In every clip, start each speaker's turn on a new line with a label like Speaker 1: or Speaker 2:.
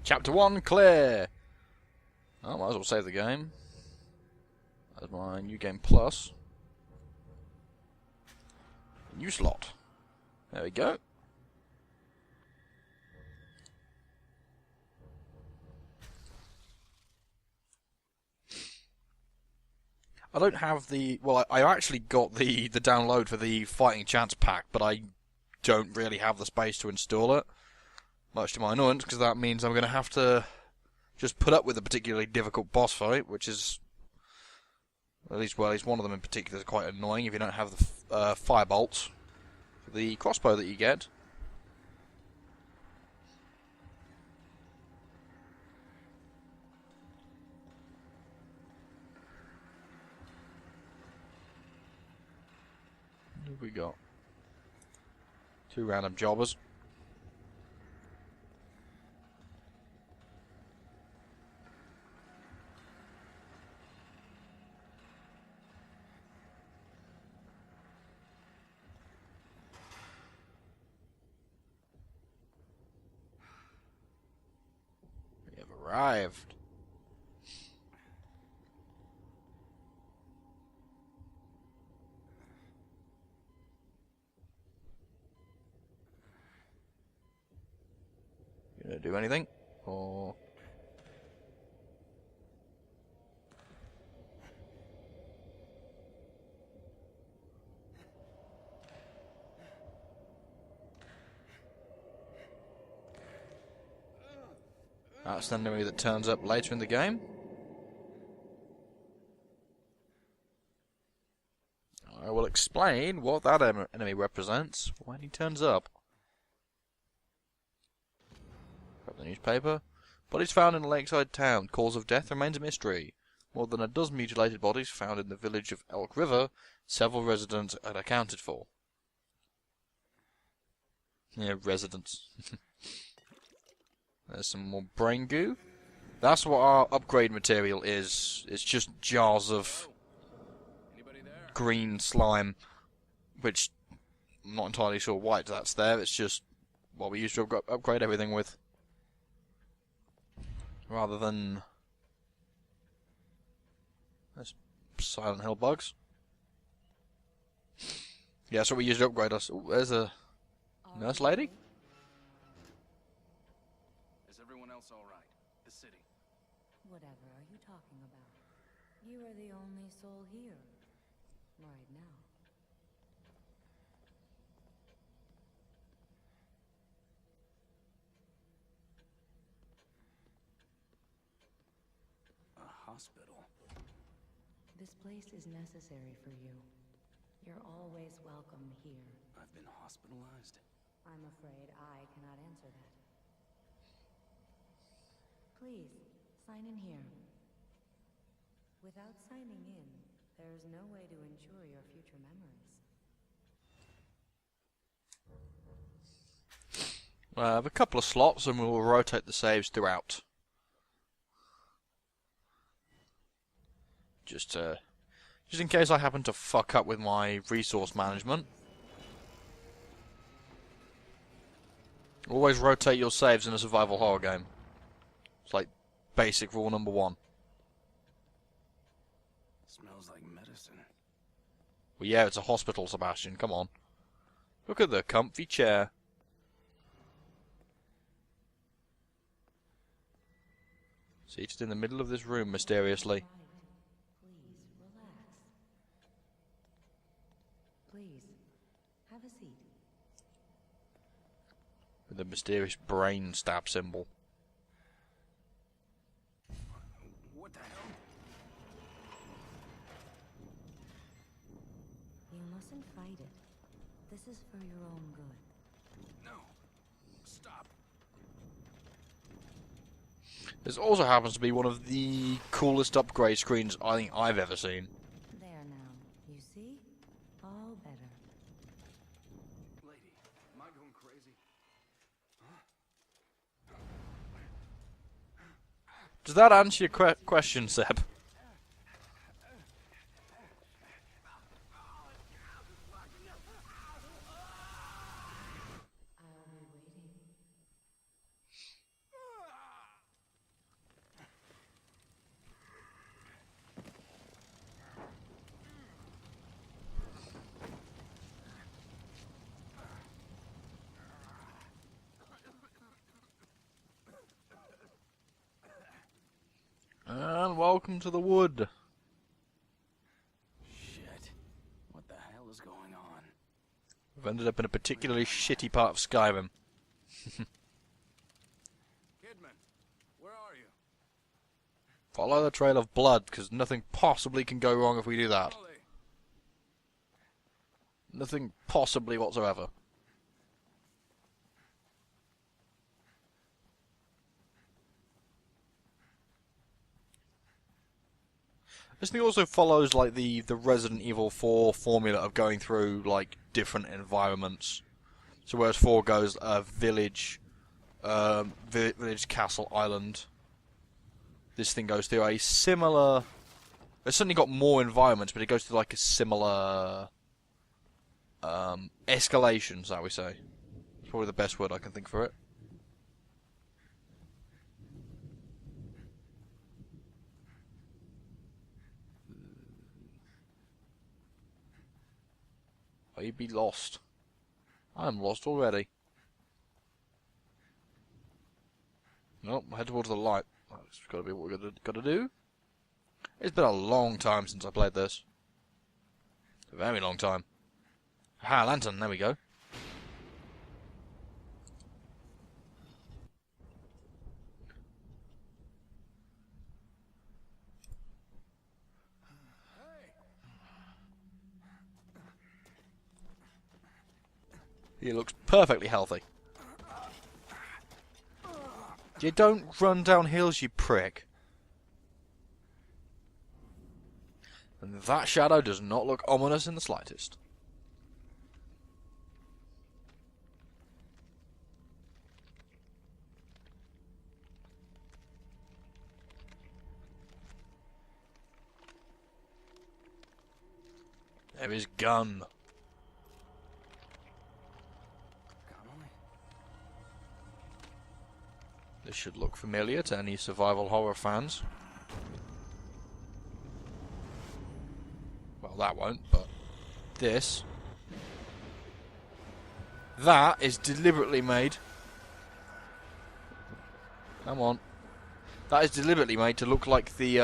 Speaker 1: Chapter 1 clear! Oh, might as well save the game. That's my new game plus. New slot. There we go. I don't have the... Well, I actually got the download for the Fighting Chance pack, but I don't really have the space to install it. Much to my annoyance, because that means I'm going to have to just put up with a particularly difficult boss fight, which is... At least one of them in particular is quite annoying if you don't have the fire bolts. The crossbow that you get. What have we got? 2 random jobbers. We have arrived. You gonna do anything? Or... That's the enemy that turns up later in the game. I will explain what that enemy represents when he turns up. Grab the newspaper. Bodies found in a lakeside town. Cause of death remains a mystery. More than a dozen mutilated bodies found in the village of Elk River. Several residents are accounted for. Yeah, residents. There's some more brain goo. That's what our upgrade material is. It's just jars of green slime, which I'm not entirely sure why that's there. It's just what we used to upgrade everything with, rather than there's Silent Hill bugs. Yeah, that's what we used to upgrade us. Ooh, there's a nurse lady.
Speaker 2: Is everyone else all right? The city.
Speaker 3: Whatever are you talking about? You are the only soul here. Right now.
Speaker 2: A hospital.
Speaker 3: This place is necessary for you. You're always welcome here.
Speaker 2: I've been hospitalized.
Speaker 3: I'm afraid I cannot answer that. Please, sign in here. Without signing in, there is no way to ensure your future memories.
Speaker 1: I have a couple of slots and we'll rotate the saves throughout. Just in case I happen to fuck up with my resource management. Always rotate your saves in a survival horror game. It's like basic rule number 1.
Speaker 2: Smells like medicine.
Speaker 1: Well, yeah, it's a hospital, Sebastian. Come on. Look at the comfy chair. Seated in the middle of this room, mysteriously.
Speaker 3: Please, relax. Please, have a seat.
Speaker 1: With the mysterious brain stab symbol.
Speaker 2: What the hell?
Speaker 3: You mustn't fight it. This is for your own good.
Speaker 2: No. Stop.
Speaker 1: This also happens to be one of the coolest upgrade screens I think I've ever seen.
Speaker 3: There now. You see? All better.
Speaker 2: Lady, am I going crazy?
Speaker 1: Does that answer your question, Seb?
Speaker 3: I'll be waiting.
Speaker 1: welcome to the wood.
Speaker 2: Shit. What the hell is going on?
Speaker 1: We've ended up in a particularly shitty part of Skyrim.
Speaker 2: Kidman, where are you?
Speaker 1: Follow the trail of blood, because nothing possibly can go wrong if we do that.
Speaker 2: Ollie.
Speaker 1: Nothing possibly whatsoever. This thing also follows like the Resident Evil 4 formula of going through like different environments. So whereas 4 goes village, village, castle, island. This thing goes through a similar. It's certainly got more environments, but it goes through like a similar escalation, shall we say? It's probably the best word I can think for it. I'd be lost. I'm lost already. Nope, head towards the light. That's got to be what we're got to do. It's been a long time since I played this. A very long time. Aha, lantern, there we go. He looks perfectly healthy. You don't run down hills, you prick. And that shadow does not look ominous in the slightest. There is gun.
Speaker 2: Connolly?
Speaker 1: This should look familiar to any survival horror fans. Well, that won't, but this. That is deliberately made. Come on. That is deliberately made to look like the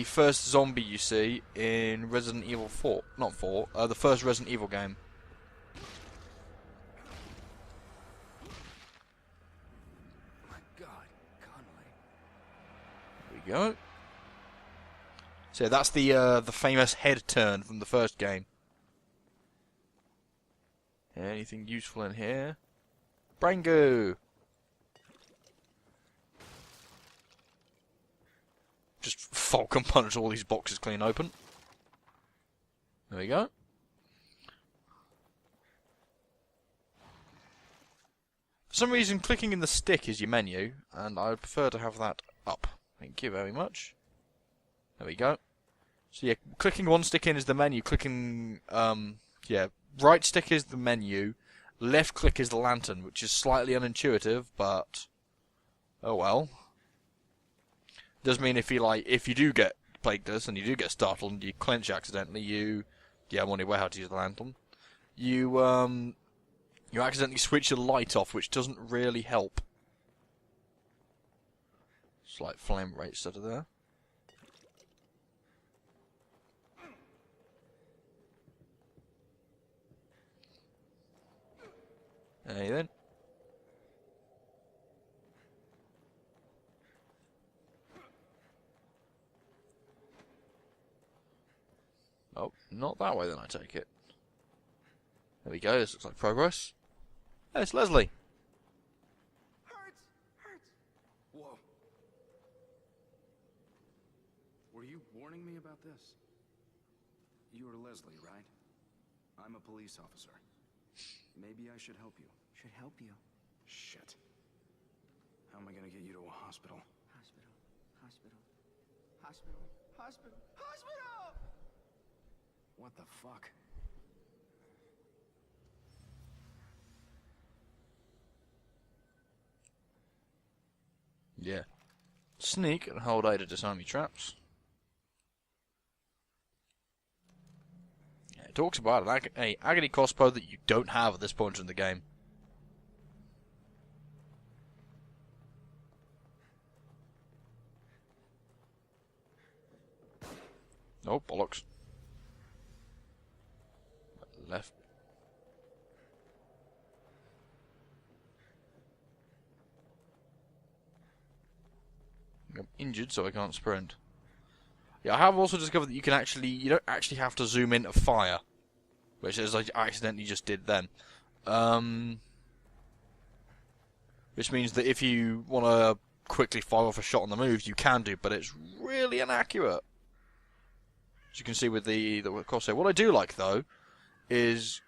Speaker 1: first zombie you see in Resident Evil 4. Not 4, the first Resident Evil game.
Speaker 2: My God, Connolly.
Speaker 1: There we go. So that's the famous head turn from the first game. Anything useful in here? Brain goo! Just Falcon punch all these boxes clean open. There we go. For some reason, clicking in the stick is your menu, and I would prefer to have that up. Thank you very much. There we go. So yeah, clicking one stick in is the menu. Clicking, right stick is the menu. Left click is the lantern, which is slightly unintuitive, but oh well. Does mean if you do get plagued this and you do get startled and you clench accidentally, I'm on your way how to use the lantern. You accidentally switch your light off, which doesn't really help. Slight flame rate stutter there. Hey then. Oh, not that way then, I take it. There we go, this looks like progress. Hey, it's Leslie.
Speaker 2: Hurts! Whoa. Were you warning me about this? You are Leslie, right? I'm a police officer. Maybe I should help you.
Speaker 4: Should help you.
Speaker 2: Shit. How am I gonna get you to a hospital?
Speaker 4: Hospital. Hospital. Hospital. Hospital. Hospital!
Speaker 2: What the fuck?
Speaker 1: Yeah. Sneak and hold A to disarm your traps. Yeah, it talks about an agony crossbow that you don't have at this point in the game. Oh, bollocks. Left. I'm injured, so I can't sprint. Yeah, I have also discovered that you don't actually have to zoom into fire, which is I accidentally just did then. Which means that if you want to quickly fire off a shot on the move, you can do, but it's really inaccurate. As you can see with the crosshair. What I do like, though, is...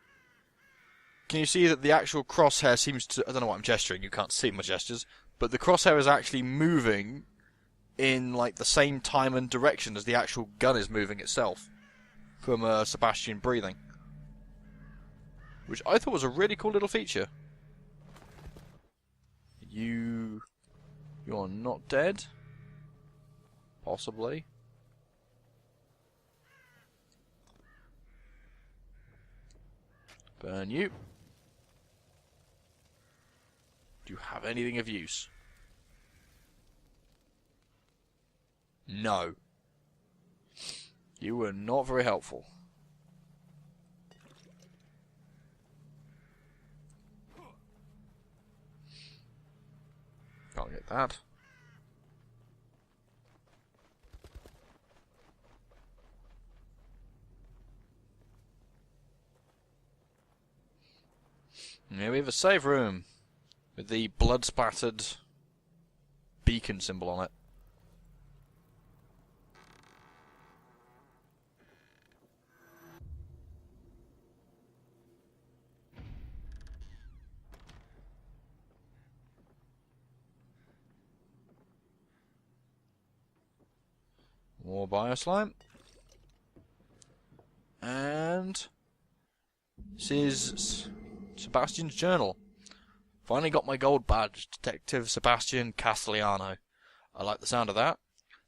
Speaker 1: Can you see that the actual crosshair seems to... I don't know what I'm gesturing, you can't see my gestures, but the crosshair is actually moving in like the same time and direction as the actual gun is moving itself from Sebastian breathing. Which I thought was a really cool little feature. You're not dead? Possibly. Burn you. Do you have anything of use? No. You were not very helpful. Can't get that. Here we have a save room with the blood-splattered beacon symbol on it. More Bioslime. And this is Sebastian's journal. Finally got my gold badge, Detective Sebastian Castellano. I like the sound of that.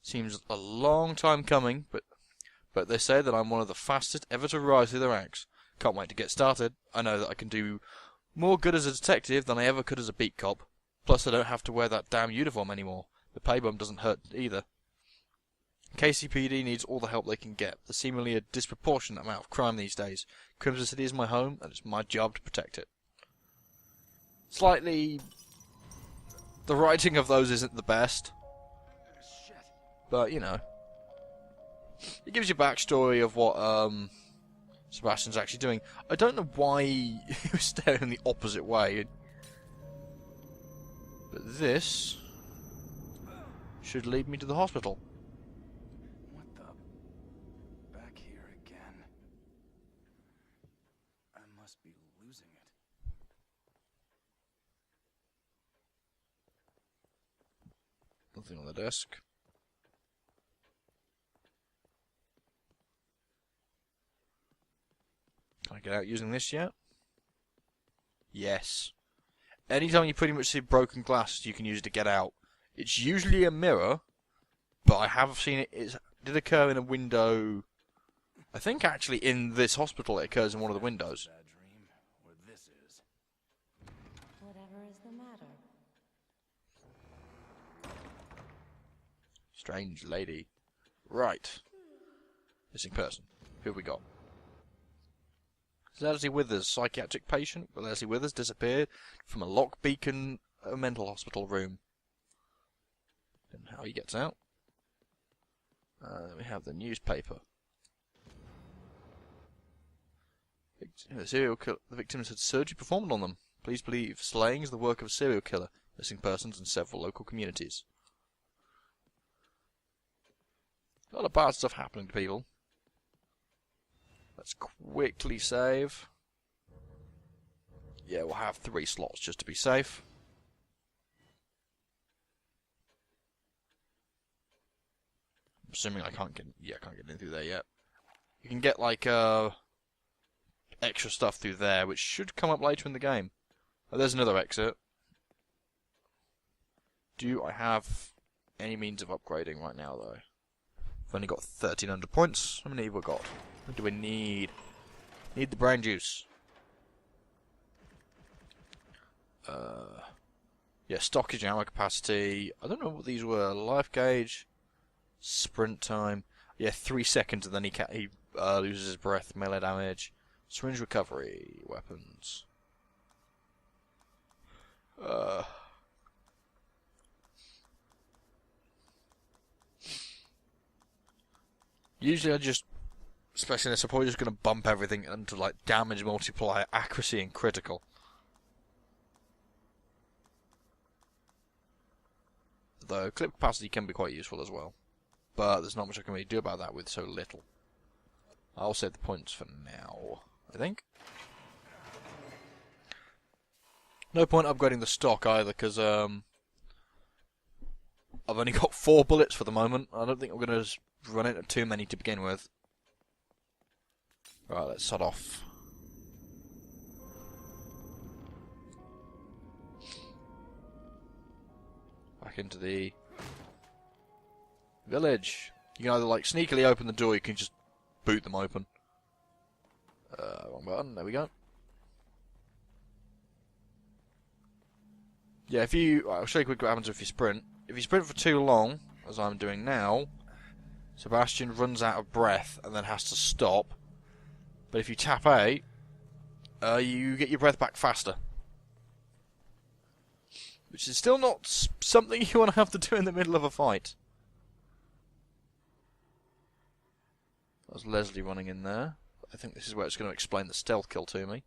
Speaker 1: Seems a long time coming, but they say that I'm one of the fastest ever to rise through the ranks. Can't wait to get started. I know that I can do more good as a detective than I ever could as a beat cop. Plus I don't have to wear that damn uniform anymore. The pay bump doesn't hurt either. KCPD needs all the help they can get. There's seemingly a disproportionate amount of crime these days. Crimson City is my home, and it's my job to protect it. Slightly... The writing of those isn't the best. But, you know. It gives you backstory of what Sebastian's actually doing. I don't know why he was staring the opposite way. But this should lead me to the hospital. Nothing on the desk. Can I get out using this yet? Yes. Anytime you pretty much see broken glass, you can use it to get out. It's usually a mirror, but I have seen it. It did occur in a window. I think actually in this hospital it occurs in one of the windows.
Speaker 3: Whatever is the matter?
Speaker 1: Strange lady. Right. Missing person. Who have we got? Leslie Withers, psychiatric patient. Leslie Withers disappeared from a locked beacon at a mental hospital room. And how he gets out. Then we have the newspaper. The victims had surgery performed on them. Police believe slaying is the work of a serial killer. Missing persons in several local communities. A lot of bad stuff happening to people. Let's quickly save. Yeah, we'll have 3 slots just to be safe. I'm assuming I can't get in through there yet. You can get like extra stuff through there, which should come up later in the game. Oh, there's another exit. Do I have any means of upgrading right now, though? I've only got 1,300 points. How many have we got? What do we need? Need the brain juice. Yeah, stockage and ammo capacity. I don't know what these were. Life gauge, sprint time. Yeah, 3 seconds and then he loses his breath, melee damage. Syringe recovery, weapons. Usually I just, especially in this, I'm probably just going to bump everything into like damage multiplier, accuracy and critical. Though clip capacity can be quite useful as well. But there's not much I can really do about that with so little. I'll save the points for now, I think. No point upgrading the stock either, because I've only got 4 bullets for the moment. I don't think I'm going to run into too many to begin with. Right, let's start off. Back into the village. You can either like sneakily open the door, or you can just boot them open. Wrong button, there we go. Yeah, if you... I'll show you quick what happens if you sprint. If you sprint for too long, as I'm doing now, Sebastian runs out of breath and then has to stop. But if you tap A, you get your breath back faster. Which is still not something you want to have to do in the middle of a fight. That's Leslie running in there. I think this is where it's going to explain the stealth kill to me.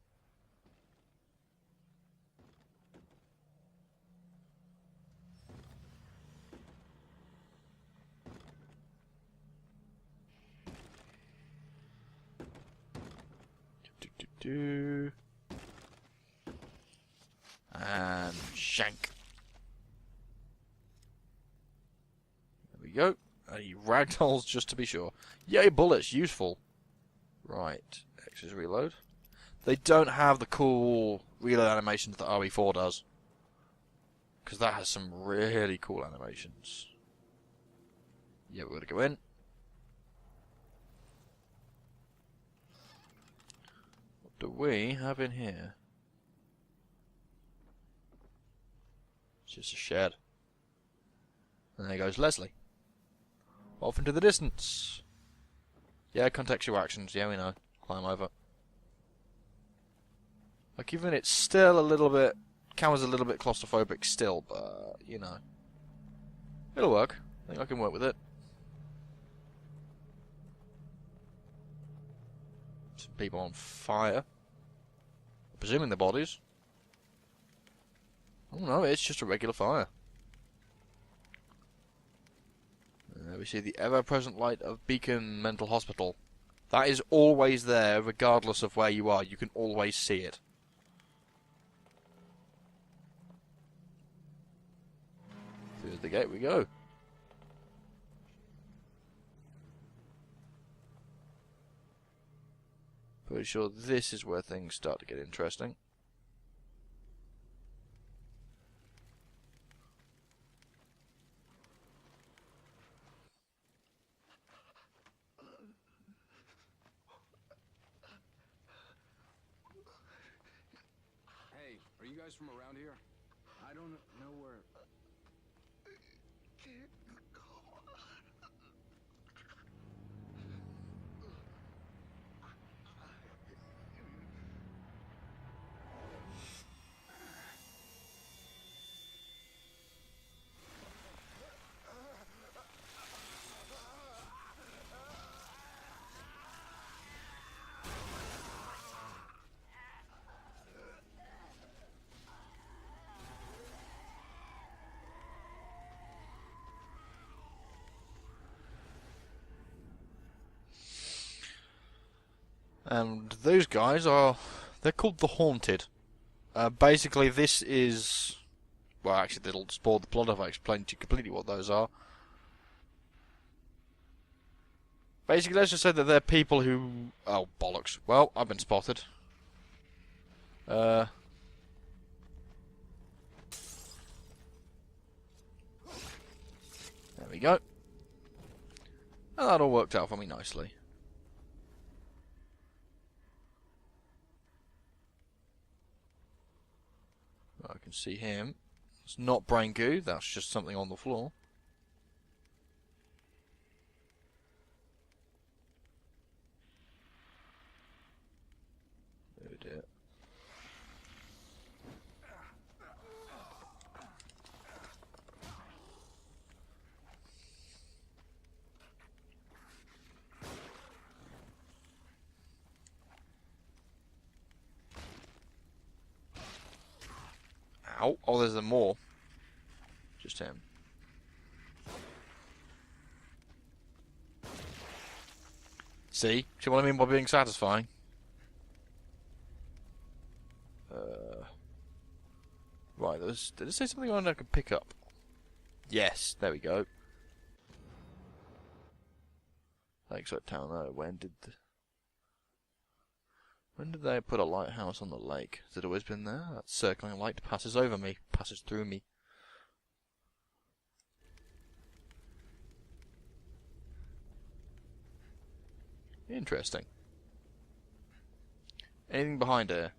Speaker 1: And shank. There we go. He ragdolls just to be sure. Yay, bullets, useful. Right, X is reload. They don't have the cool reload animations that RE4 does. Because that has some really cool animations. Yeah, we're going to go in. What do we have in here? It's just a shed. And there goes Leslie. Off into the distance. Yeah, contextual actions. Yeah, we know. Climb over. Like, even it's still a little bit... Camera's a little bit claustrophobic still, but, you know. It'll work. I think I can work with it. Some people on fire. I'm presuming they're bodies. Oh no, it's just a regular fire. We see the ever-present light of Beacon Mental Hospital. That is always there, regardless of where you are. You can always see it. Through the gate we go. Pretty sure this is where things start to get interesting.
Speaker 2: Hey, are you guys from around here? I don't know where...
Speaker 1: And those guys are... They're called the Haunted. Basically, this is... Well, actually, it'll spoil the plot if I explain to you completely what those are. Basically, let's just say that they're people who... Oh, bollocks. Well, I've been spotted. There we go. And that all worked out for me nicely. I can see him. It's not brain goo, that's just something on the floor. Ow. Oh, there's more. Just him. See? See what I mean by being satisfying? Right, did it say something on I could pick up? Yes, there we go. Lakeside Town, when did they put a lighthouse on the lake? Has it always been there? That circling light passes over me, passes through me. Interesting. Anything behind her?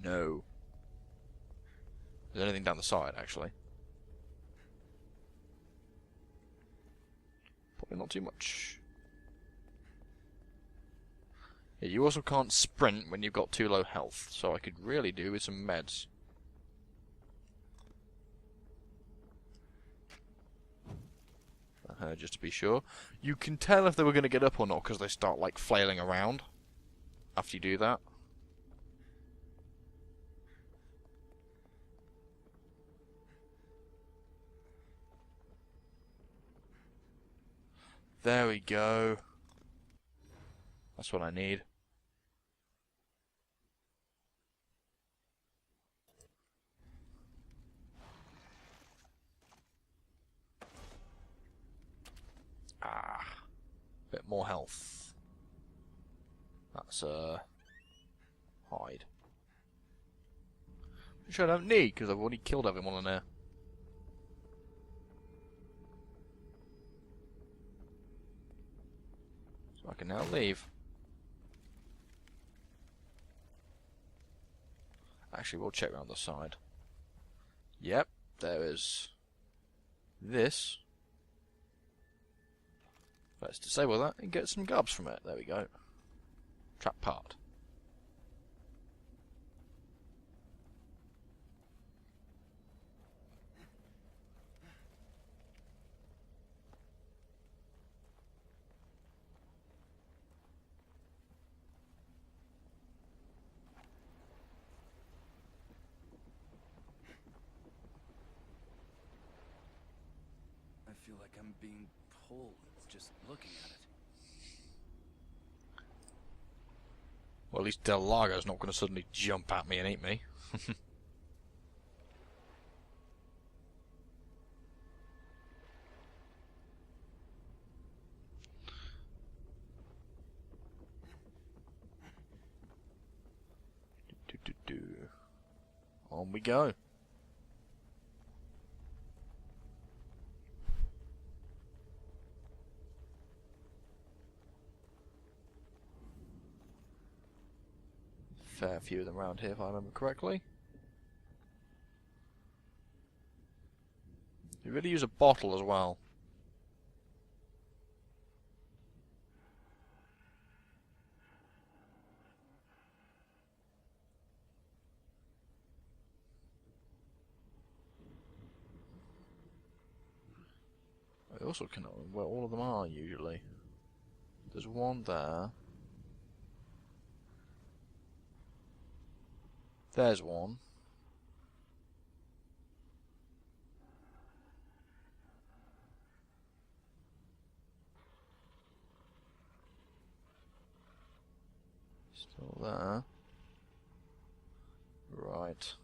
Speaker 1: No. Is there anything down the side, actually? Probably not too much. Yeah, you also can't sprint when you've got too low health, so I could really do with some meds. Just to be sure. You can tell if they were going to get up or not, because they start, like, flailing around after you do that. There we go. That's what I need. Bit more health. That's hide. Which I don't need because I've already killed everyone in there. So I can now leave. Actually, we'll check around the side. Yep, there is this. Let's disable that and get some gobs from it. There we go. Trap part.
Speaker 2: I feel like I'm being pulled just looking at it.
Speaker 1: Well, at least Del Lago's not going to suddenly jump at me and eat me. On we go. Fair few of them around here, if I remember correctly. You really use a bottle as well. I also cannot remember where all of them are usually. There's one there. There's one. Still there. Right.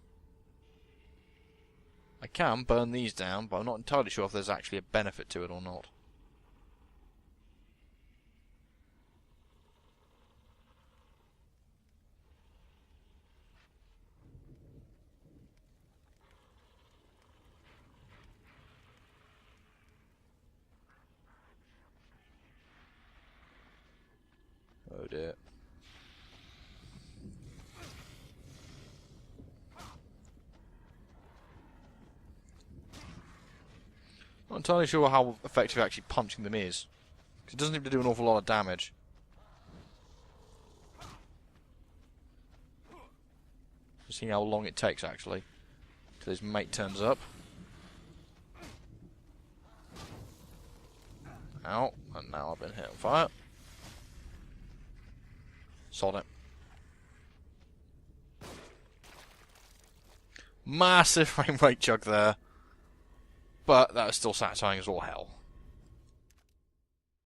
Speaker 1: I can burn these down, but I'm not entirely sure if there's actually a benefit to it or not. Oh dear. Not entirely sure how effective actually punching them is, because it doesn't seem to do an awful lot of damage. Just seeing how long it takes actually till his mate turns up. Ow, and now I've been hit on fire. Sod it. Massive frame rate chug there. But that was still satisfying as all hell.